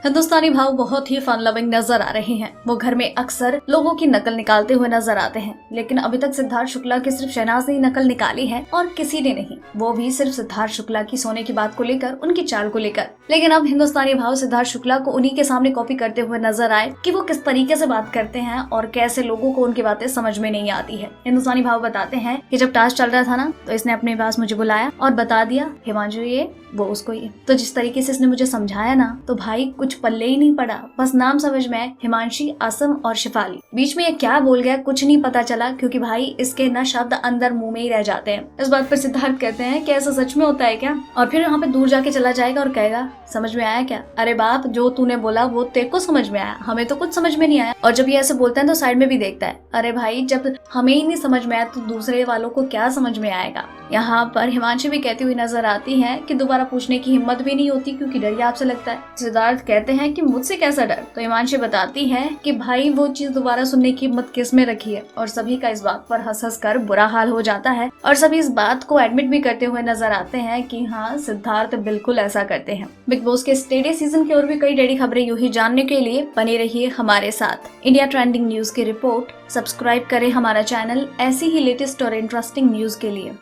हिंदुस्तानी भाव बहुत ही fun loving नजर आ रहे हैं। वो घर में अक्सर लोगों की नकल निकालते हुए नजर आते हैं, लेकिन अभी तक सिद्धार्थ शुक्ला की सिर्फ शहनाज ने नकल निकाली है और किसी ने नहीं, वो भी सिर्फ सिद्धार्थ शुक्ला की सोने की बात को लेकर, उनकी चाल को लेकर। लेकिन अब हिंदुस्तानी भाव सिद्धार्थ शुक्ला को उन्हीं के सामने कॉपी करते हुए नजर आए कि वो किस तरीके से बात करते हैं और कैसे लोगों को उनकी बातें समझ में नहीं आती है। हिंदुस्तानी भाव बताते हैं कि जब टास्क चल रहा था ना, तो इसने अपने पास मुझे बुलाया और बता दिया हिमांशु ये, वो उसको ये। तो जिस तरीके से इसने मुझे समझाया ना, तो भाई कुछ पल्ले ही नहीं पड़ा। बस नाम समझ में आए, हिमांशी, आसम और शिफाली। बीच में ये क्या बोल गया कुछ नहीं पता चला, क्योंकि भाई इसके ना शब्द अंदर मुंह में ही रह जाते हैं। इस बात पर सिद्धार्थ कहते हैं कि ऐसा सच में होता है क्या? और फिर यहाँ पे दूर जाके चला जाएगा और कहेगा समझ में आया क्या? अरे बाप, जो तूने बोला वो तेरे को समझ में आया, हमें तो कुछ समझ में नहीं आया। और जब ये ऐसे बोलता है तो साइड में भी देखता है, अरे भाई जब हमें ही नहीं समझ में आया तो दूसरे वालों को क्या समझ में आएगा। यहाँ पर हिमांशी भी कहती हुई नजर आती है कि दोबारा पूछने की हिम्मत भी नहीं होती, क्योंकि डर आपसे लगता है। सिद्धार्थ कहते हैं कि मुझसे कैसा डर? तो हिमांशी बताती है कि भाई वो चीज दोबारा सुनने की हिम्मत किस में रखी है। और सभी का इस बात पर हंस हंस कर बुरा हाल हो जाता है और सभी इस बात को एडमिट भी करते हुए नजर आते हैं कि हाँ, सिद्धार्थ बिल्कुल ऐसा करते हैं। बिग बॉस के स्टेडियम सीजन की और भी कई डेडी खबरें यूं ही जानने के लिए बने रहिए हमारे साथ। इंडिया ट्रेंडिंग न्यूज की रिपोर्ट। सब्सक्राइब करें हमारा चैनल ऐसी ही लेटेस्ट और इंटरेस्टिंग न्यूज के लिए।